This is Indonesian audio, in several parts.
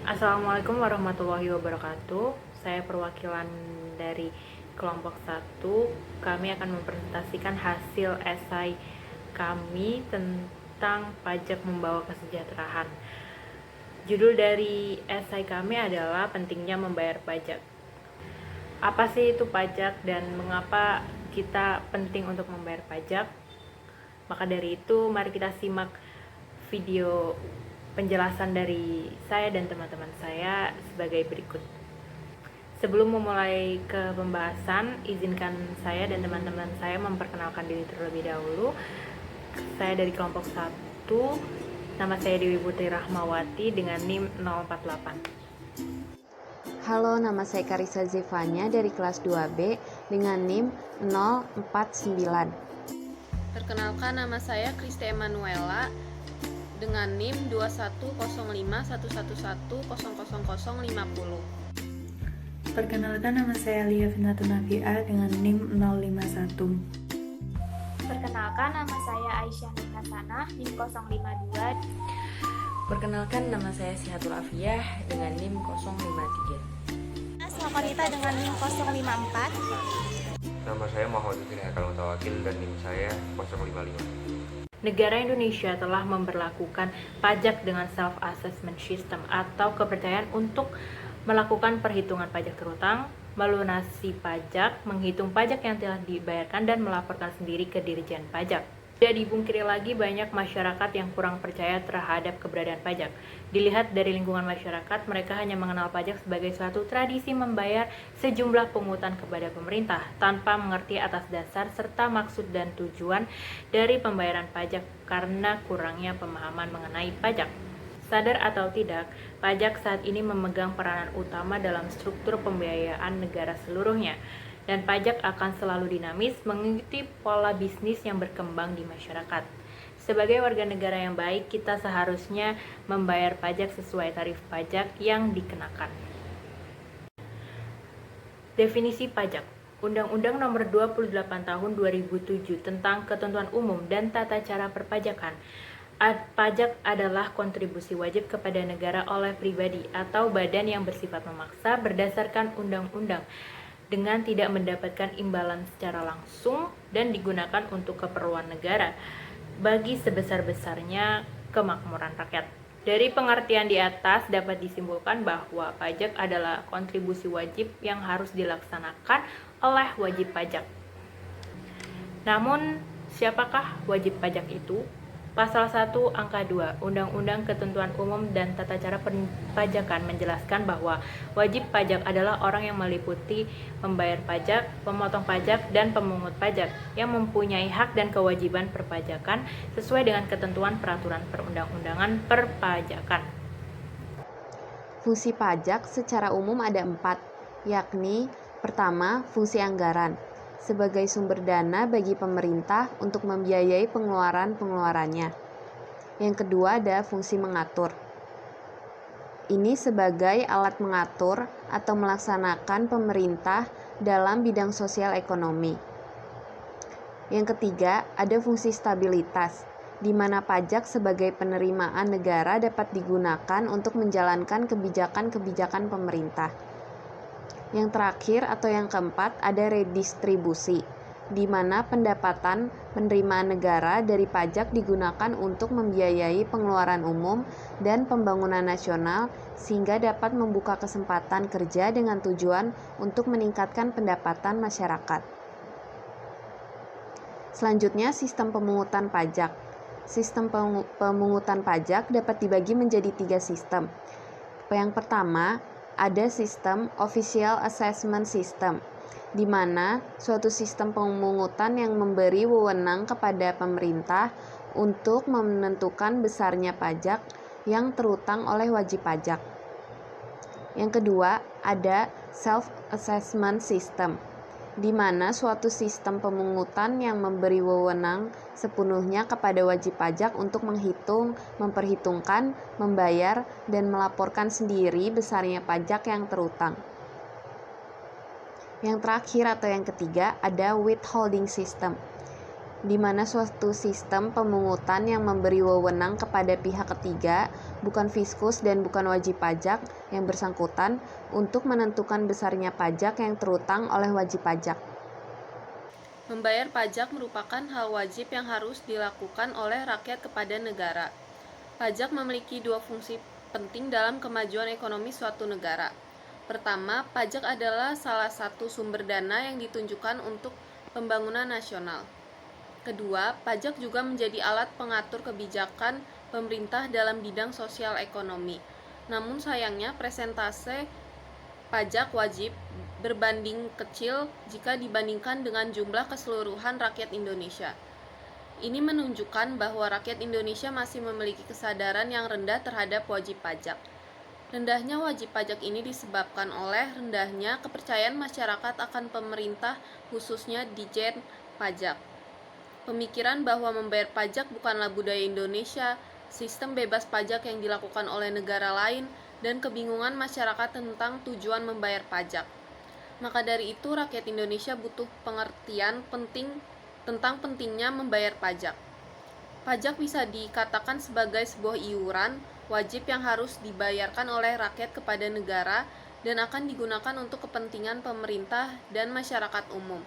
Assalamualaikum warahmatullahi wabarakatuh. Saya perwakilan dari kelompok 1. Kami akan mempresentasikan hasil esai kami tentang pajak membawa kesejahteraan. Judul dari esai kami adalah pentingnya membayar pajak. Apa sih itu pajak dan mengapa kita penting untuk membayar pajak? Maka dari itu, mari kita simak video penjelasan dari saya dan teman-teman saya sebagai berikut. Sebelum memulai ke pembahasan, izinkan saya dan teman-teman saya memperkenalkan diri terlebih dahulu. Saya dari kelompok 1, nama saya Dewi Putri Rahmawati dengan NIM 048. Halo, nama saya Karissa Zevanya dari kelas 2B dengan NIM 049. Perkenalkan, nama saya Kristi Emanuela dengan NIM 210511100050. Perkenalkan, nama saya Lia Finatun Nafia dengan NIM 051. Perkenalkan, nama saya Aisyah Nur Hasanah, NIM 052. Perkenalkan, nama saya Sihatul Afiyah dengan NIM 053. Sokonita dengan NIM 054. Nama saya Muhammadudin Haikal Mutawakil dan NIM saya 055. Negara Indonesia telah memberlakukan pajak dengan self-assessment system atau kepercayaan untuk melakukan perhitungan pajak terutang, melunasi pajak, menghitung pajak yang telah dibayarkan, dan melaporkan sendiri ke Dirjen Pajak. Tidak dipungkiri lagi banyak masyarakat yang kurang percaya terhadap keberadaan pajak. Dilihat dari lingkungan masyarakat, mereka hanya mengenal pajak sebagai suatu tradisi membayar sejumlah pungutan kepada pemerintah tanpa mengerti atas dasar serta maksud dan tujuan dari pembayaran pajak karena kurangnya pemahaman mengenai pajak. Sadar atau tidak, pajak saat ini memegang peranan utama dalam struktur pembiayaan negara seluruhnya. Dan pajak akan selalu dinamis mengikuti pola bisnis yang berkembang di masyarakat. Sebagai warga negara yang baik, kita seharusnya membayar pajak sesuai tarif pajak yang dikenakan. Definisi pajak. Undang-Undang Nomor 28 Tahun 2007 tentang Ketentuan Umum dan Tata Cara Perpajakan. Pajak adalah kontribusi wajib kepada negara oleh pribadi atau badan yang bersifat memaksa berdasarkan undang-undang dengan tidak mendapatkan imbalan secara langsung dan digunakan untuk keperluan negara bagi sebesar-besarnya kemakmuran rakyat. Dari pengertian di atas dapat disimpulkan bahwa pajak adalah kontribusi wajib yang harus dilaksanakan oleh wajib pajak. Namun, siapakah wajib pajak itu? Pasal 1 Angka 2 Undang-Undang Ketentuan Umum dan Tata Cara Perpajakan menjelaskan bahwa wajib pajak adalah orang yang meliputi pembayar pajak, pemotong pajak, dan pemungut pajak yang mempunyai hak dan kewajiban perpajakan sesuai dengan ketentuan peraturan perundang-undangan perpajakan. Fungsi pajak secara umum ada 4, yakni pertama, fungsi anggaran sebagai sumber dana bagi pemerintah untuk membiayai pengeluaran-pengeluarannya. Yang kedua ada fungsi mengatur. Ini sebagai alat mengatur atau melaksanakan pemerintah dalam bidang sosial ekonomi. Yang ketiga ada fungsi stabilitas, di mana pajak sebagai penerimaan negara dapat digunakan untuk menjalankan kebijakan-kebijakan pemerintah. Yang terakhir atau yang keempat ada redistribusi, di mana pendapatan penerimaan negara dari pajak digunakan untuk membiayai pengeluaran umum dan pembangunan nasional sehingga dapat membuka kesempatan kerja dengan tujuan untuk meningkatkan pendapatan masyarakat. Selanjutnya, sistem pemungutan pajak. Sistem pemungutan pajak dapat dibagi menjadi 3 sistem. Yang pertama, ada sistem Official Assessment System, di mana suatu sistem pemungutan yang memberi wewenang kepada pemerintah untuk menentukan besarnya pajak yang terutang oleh wajib pajak. Yang kedua, ada Self-Assessment System, di mana suatu sistem pemungutan yang memberi wewenang sepenuhnya kepada wajib pajak untuk menghitung, memperhitungkan, membayar, dan melaporkan sendiri besarnya pajak yang terutang. Yang terakhir atau yang ketiga ada Withholding System, di mana suatu sistem pemungutan yang memberi wewenang kepada pihak ketiga, bukan fiskus dan bukan wajib pajak yang bersangkutan, untuk menentukan besarnya pajak yang terutang oleh wajib pajak. Membayar pajak merupakan hal wajib yang harus dilakukan oleh rakyat kepada negara. Pajak memiliki dua fungsi penting dalam kemajuan ekonomi suatu negara. Pertama, pajak adalah salah satu sumber dana yang ditunjukkan untuk pembangunan nasional. Kedua, pajak juga menjadi alat pengatur kebijakan pemerintah dalam bidang sosial ekonomi. Namun sayangnya persentase pajak wajib berbanding kecil jika dibandingkan dengan jumlah keseluruhan rakyat Indonesia. Ini menunjukkan bahwa rakyat Indonesia masih memiliki kesadaran yang rendah terhadap wajib pajak. Rendahnya wajib pajak ini disebabkan oleh rendahnya kepercayaan masyarakat akan pemerintah, khususnya Ditjen Pajak. Pemikiran bahwa membayar pajak bukanlah budaya Indonesia, sistem bebas pajak yang dilakukan oleh negara lain, dan kebingungan masyarakat tentang tujuan membayar pajak. Maka dari itu, rakyat Indonesia butuh pengertian tentang pentingnya membayar pajak. Pajak bisa dikatakan sebagai sebuah iuran wajib yang harus dibayarkan oleh rakyat kepada negara dan akan digunakan untuk kepentingan pemerintah dan masyarakat umum.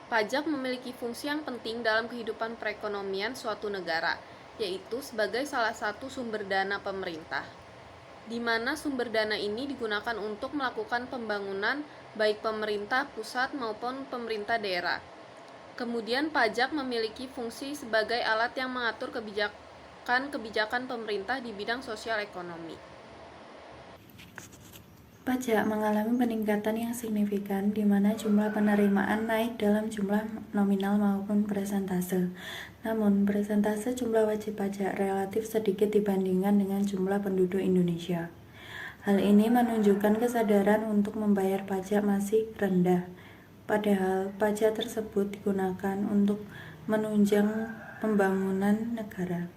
Pajak memiliki fungsi yang penting dalam kehidupan perekonomian suatu negara, yaitu sebagai salah satu sumber dana pemerintah, di mana sumber dana ini digunakan untuk melakukan pembangunan baik pemerintah pusat maupun pemerintah daerah. Kemudian pajak memiliki fungsi sebagai alat yang mengatur kebijakan pemerintah di bidang sosial ekonomi. Pajak mengalami peningkatan yang signifikan di mana jumlah penerimaan naik dalam jumlah nominal maupun persentase. Namun, persentase jumlah wajib pajak relatif sedikit dibandingkan dengan jumlah penduduk Indonesia. Hal ini menunjukkan kesadaran untuk membayar pajak masih rendah. Padahal pajak tersebut digunakan untuk menunjang pembangunan negara.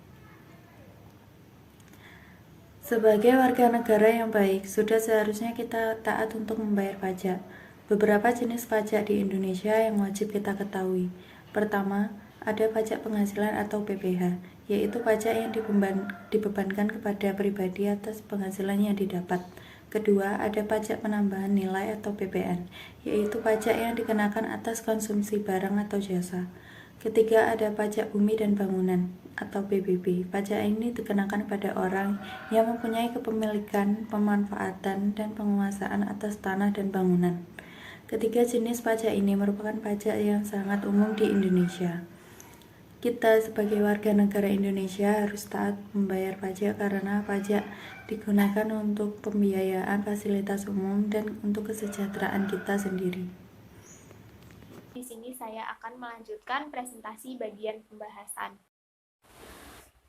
Sebagai warga negara yang baik, sudah seharusnya kita taat untuk membayar pajak. Beberapa jenis pajak di Indonesia yang wajib kita ketahui. Pertama, ada pajak penghasilan atau PPh, yaitu pajak yang dibebankan kepada pribadi atas penghasilan yang didapat. Kedua, ada pajak penambahan nilai atau PPN, yaitu pajak yang dikenakan atas konsumsi barang atau jasa. Ketiga, ada pajak bumi dan bangunan atau PBB. Pajak ini dikenakan pada orang yang mempunyai kepemilikan, pemanfaatan, dan penguasaan atas tanah dan bangunan. Ketiga jenis pajak ini merupakan pajak yang sangat umum di Indonesia. Kita sebagai warga negara Indonesia harus taat membayar pajak karena pajak digunakan untuk pembiayaan fasilitas umum dan untuk kesejahteraan kita sendiri. Di sini saya akan melanjutkan presentasi bagian pembahasan.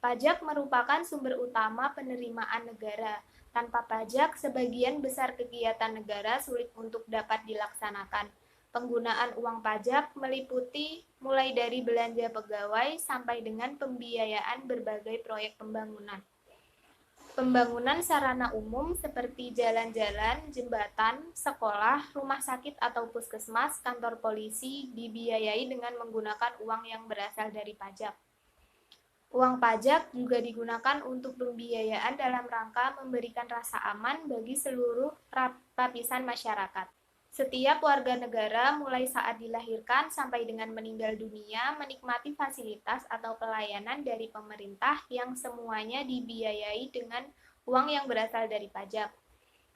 Pajak merupakan sumber utama penerimaan negara. Tanpa pajak, sebagian besar kegiatan negara sulit untuk dapat dilaksanakan. Penggunaan uang pajak meliputi mulai dari belanja pegawai sampai dengan pembiayaan berbagai proyek pembangunan. Pembangunan sarana umum seperti jalan-jalan, jembatan, sekolah, rumah sakit atau puskesmas, kantor polisi dibiayai dengan menggunakan uang yang berasal dari pajak. Uang pajak juga digunakan untuk pembiayaan dalam rangka memberikan rasa aman bagi seluruh lapisan masyarakat. Setiap warga negara mulai saat dilahirkan sampai dengan meninggal dunia menikmati fasilitas atau pelayanan dari pemerintah yang semuanya dibiayai dengan uang yang berasal dari pajak.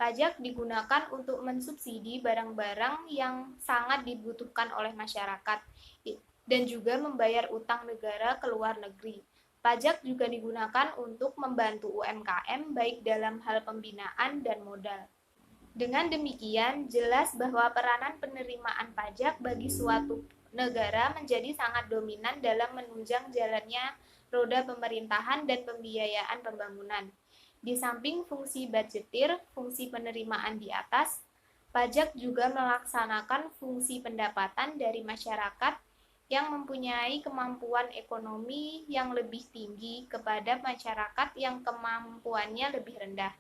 Pajak digunakan untuk mensubsidi barang-barang yang sangat dibutuhkan oleh masyarakat dan juga membayar utang negara ke luar negeri. Pajak juga digunakan untuk membantu UMKM baik dalam hal pembinaan dan modal. Dengan demikian, jelas bahwa peranan penerimaan pajak bagi suatu negara menjadi sangat dominan dalam menunjang jalannya roda pemerintahan dan pembiayaan pembangunan. Di samping fungsi budgetir, fungsi penerimaan di atas, pajak juga melaksanakan fungsi pendapatan dari masyarakat yang mempunyai kemampuan ekonomi yang lebih tinggi kepada masyarakat yang kemampuannya lebih rendah.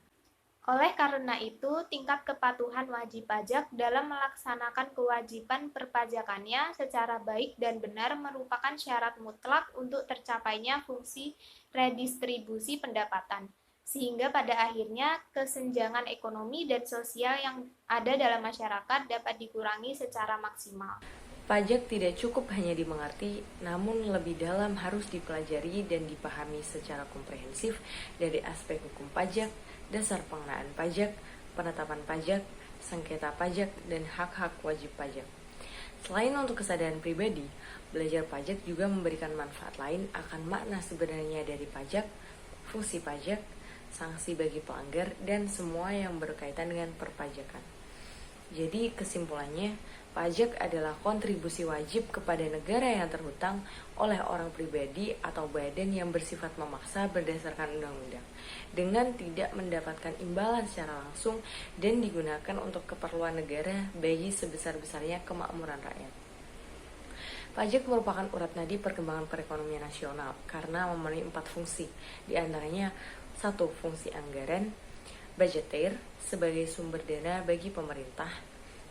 Oleh karena itu, tingkat kepatuhan wajib pajak dalam melaksanakan kewajiban perpajakannya secara baik dan benar merupakan syarat mutlak untuk tercapainya fungsi redistribusi pendapatan, sehingga pada akhirnya kesenjangan ekonomi dan sosial yang ada dalam masyarakat dapat dikurangi secara maksimal. Pajak tidak cukup hanya dimengerti, namun lebih dalam harus dipelajari dan dipahami secara komprehensif dari aspek hukum pajak, dasar pengenaan pajak, penetapan pajak, sengketa pajak, dan hak-hak wajib pajak. Selain untuk kesadaran pribadi, belajar pajak juga memberikan manfaat lain akan makna sebenarnya dari pajak, fungsi pajak, sanksi bagi pelanggar, dan semua yang berkaitan dengan perpajakan. Jadi kesimpulannya, pajak adalah kontribusi wajib kepada negara yang terhutang oleh orang pribadi atau badan yang bersifat memaksa berdasarkan undang-undang, dengan tidak mendapatkan imbalan secara langsung dan digunakan untuk keperluan negara bagi sebesar-besarnya kemakmuran rakyat. Pajak merupakan urat nadi perkembangan perekonomian nasional karena memenuhi 4 fungsi, diantaranya 1. Fungsi anggaran, budgeter sebagai sumber dana bagi pemerintah.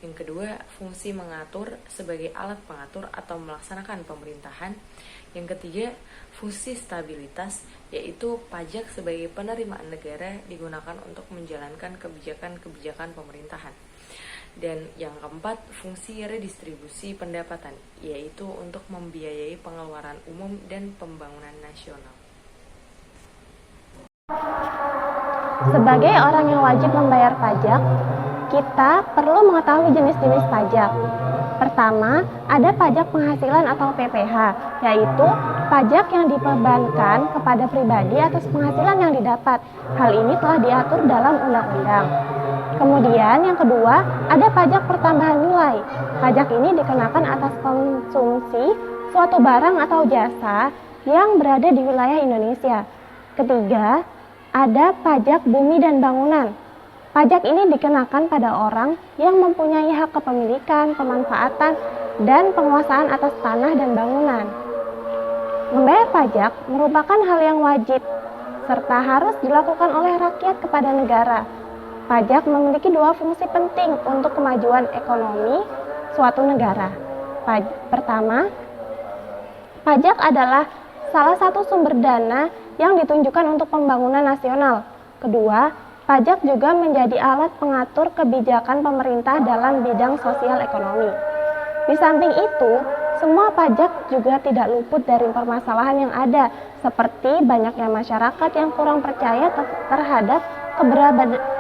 Yang kedua, fungsi mengatur sebagai alat pengatur atau melaksanakan pemerintahan. Yang ketiga, fungsi stabilitas, yaitu pajak sebagai penerimaan negara digunakan untuk menjalankan kebijakan-kebijakan pemerintahan. Dan yang keempat, fungsi redistribusi pendapatan, yaitu untuk membiayai pengeluaran umum dan pembangunan nasional. Sebagai orang yang wajib membayar pajak, kita perlu mengetahui jenis-jenis pajak. Pertama, ada pajak penghasilan atau PPh, yaitu pajak yang dibebankan kepada pribadi atas penghasilan yang didapat. Hal ini telah diatur dalam undang-undang. Kemudian yang kedua, ada pajak pertambahan nilai. Pajak ini dikenakan atas konsumsi suatu barang atau jasa yang berada di wilayah Indonesia. Ketiga, ada pajak bumi dan bangunan. Pajak ini dikenakan pada orang yang mempunyai hak kepemilikan, pemanfaatan, dan penguasaan atas tanah dan bangunan. Membayar pajak merupakan hal yang wajib, serta harus dilakukan oleh rakyat kepada negara. Pajak memiliki 2 fungsi penting untuk kemajuan ekonomi suatu negara. Pertama, pajak adalah salah satu sumber dana yang ditunjukkan untuk pembangunan nasional. Kedua, pajak juga menjadi alat pengatur kebijakan pemerintah dalam bidang sosial ekonomi. Di samping itu, semua pajak juga tidak luput dari permasalahan yang ada, seperti banyaknya masyarakat yang kurang percaya terhadap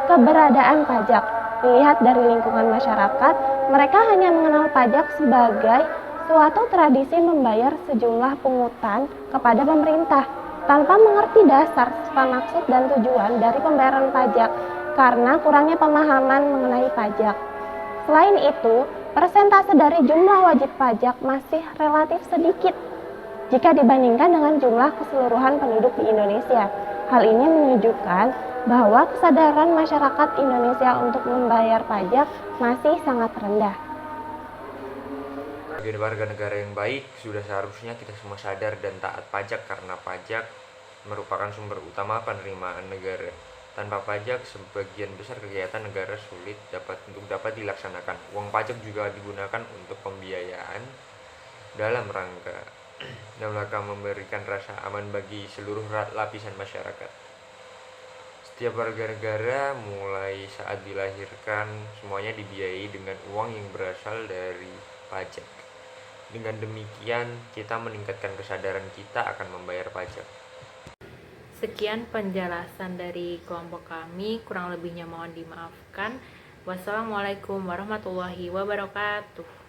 keberadaan pajak. Dilihat dari lingkungan masyarakat, mereka hanya mengenal pajak sebagai suatu tradisi membayar sejumlah pungutan kepada pemerintah, tanpa mengerti dasar, maksud, dan tujuan dari pembayaran pajak karena kurangnya pemahaman mengenai pajak. Selain itu, persentase dari jumlah wajib pajak masih relatif sedikit jika dibandingkan dengan jumlah keseluruhan penduduk di Indonesia. Hal ini menunjukkan bahwa kesadaran masyarakat Indonesia untuk membayar pajak masih sangat rendah. Sebagai warga negara yang baik, sudah seharusnya kita semua sadar dan taat pajak karena pajak merupakan sumber utama penerimaan negara. Tanpa pajak, sebagian besar kegiatan negara sulit dapat dilaksanakan. Uang pajak juga digunakan untuk pembiayaan dalam rangka memberikan rasa aman bagi seluruh lapisan masyarakat. Setiap warga negara mulai saat dilahirkan semuanya dibiayai dengan uang yang berasal dari pajak. Dengan demikian, kita meningkatkan kesadaran kita akan membayar pajak. Sekian penjelasan dari kelompok kami, kurang lebihnya mohon dimaafkan. Wassalamualaikum warahmatullahi wabarakatuh.